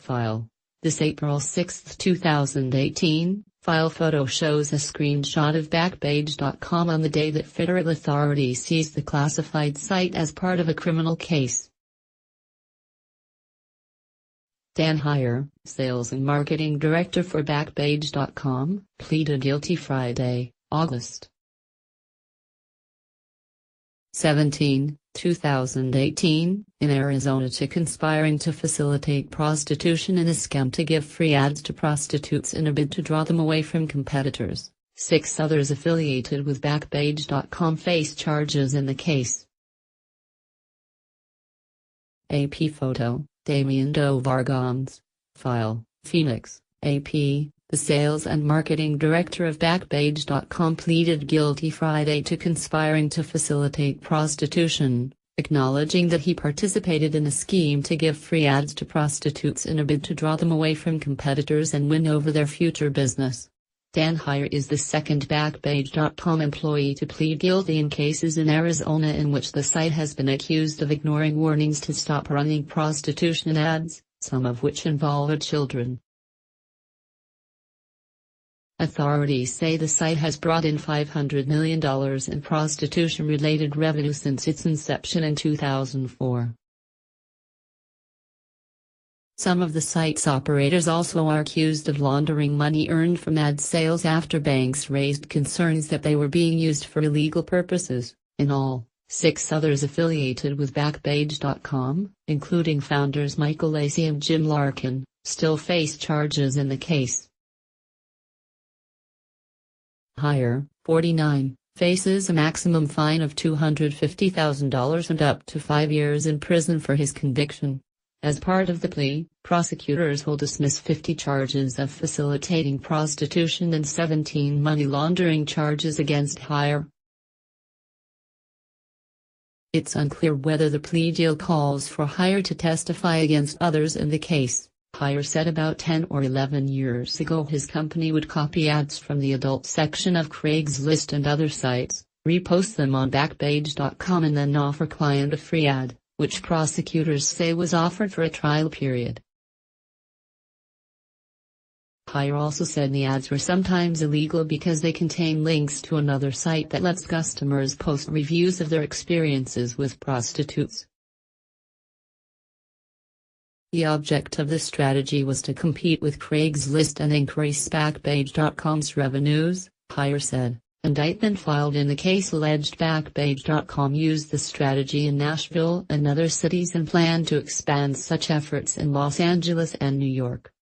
File. This April 6, 2018, file photo shows a screenshot of Backpage.com on the day that federal authorities seized the classified site as part of a criminal case. Dan Heyer, Sales and Marketing Director for Backpage.com, pleaded guilty Friday, August 17, 2018, in Arizona to conspiring to facilitate prostitution in a scam to give free ads to prostitutes in a bid to draw them away from competitors. 6 others affiliated with Backpage.com face charges in the case. AP photo, Damien Doe Vargons. File, Phoenix, AP. The sales and marketing director of Backpage.com pleaded guilty Friday to conspiring to facilitate prostitution, acknowledging that he participated in a scheme to give free ads to prostitutes in a bid to draw them away from competitors and win over their future business. Dan Heyer is the second Backpage.com employee to plead guilty in cases in Arizona in which the site has been accused of ignoring warnings to stop running prostitution ads, some of which involve children. Authorities say the site has brought in $500 million in prostitution-related revenue since its inception in 2004. Some of the site's operators also are accused of laundering money earned from ad sales after banks raised concerns that they were being used for illegal purposes. In all, 6 others affiliated with Backpage.com, including founders Michael Lacey and Jim Larkin, still face charges in the case. Heyer, 49, faces a maximum fine of $250,000 and up to 5 years in prison for his conviction. As part of the plea, prosecutors will dismiss 50 charges of facilitating prostitution and 17 money laundering charges against Heyer. It's unclear whether the plea deal calls for Heyer to testify against others in the case. Heyer said about 10 or 11 years ago his company would copy ads from the adult section of Craigslist and other sites, repost them on Backpage.com and then offer client a free ad, which prosecutors say was offered for a trial period. Heyer also said the ads were sometimes illegal because they contain links to another site that lets customers post reviews of their experiences with prostitutes. The object of the strategy was to compete with Craigslist and increase Backpage.com's revenues, Heyer said. Indictment filed in the case alleged Backpage.com used the strategy in Nashville and other cities and planned to expand such efforts in Los Angeles and New York.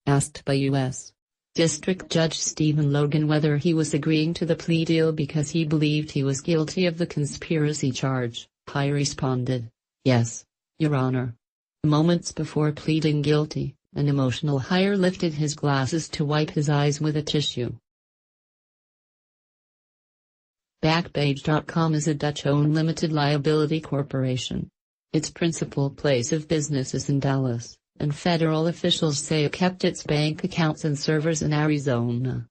Asked by U.S. District Judge Stephen Logan whether he was agreeing to the plea deal because he believed he was guilty of the conspiracy charge, Heyer responded, "Yes, Your Honor." Moments before pleading guilty, an emotional Heyer lifted his glasses to wipe his eyes with a tissue. Backpage.com is a Dutch-owned limited liability corporation. Its principal place of business is in Dallas, and federal officials say it kept its bank accounts and servers in Arizona.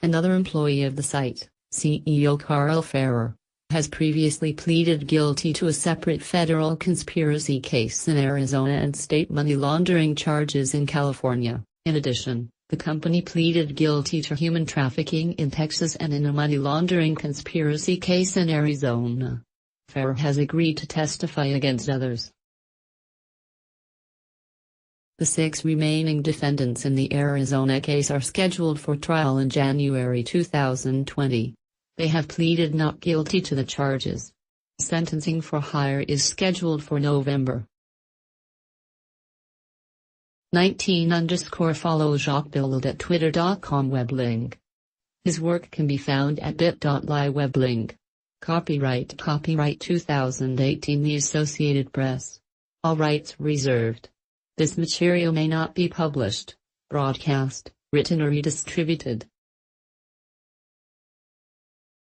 Another employee of the site, CEO Carl Ferrer, has previously pleaded guilty to a separate federal conspiracy case in Arizona and state money laundering charges in California. In addition, the company pleaded guilty to human trafficking in Texas and in a money laundering conspiracy case in Arizona. Ferrer has agreed to testify against others. The 6 remaining defendants in the Arizona case are scheduled for trial in January 2020. They have pleaded not guilty to the charges. Sentencing for Heyer is scheduled for November. 19_follow Jacques Billard at twitter.com weblink. His work can be found at bit.ly weblink. Copyright 2018 The Associated Press. All rights reserved. This material may not be published, broadcast, written or redistributed.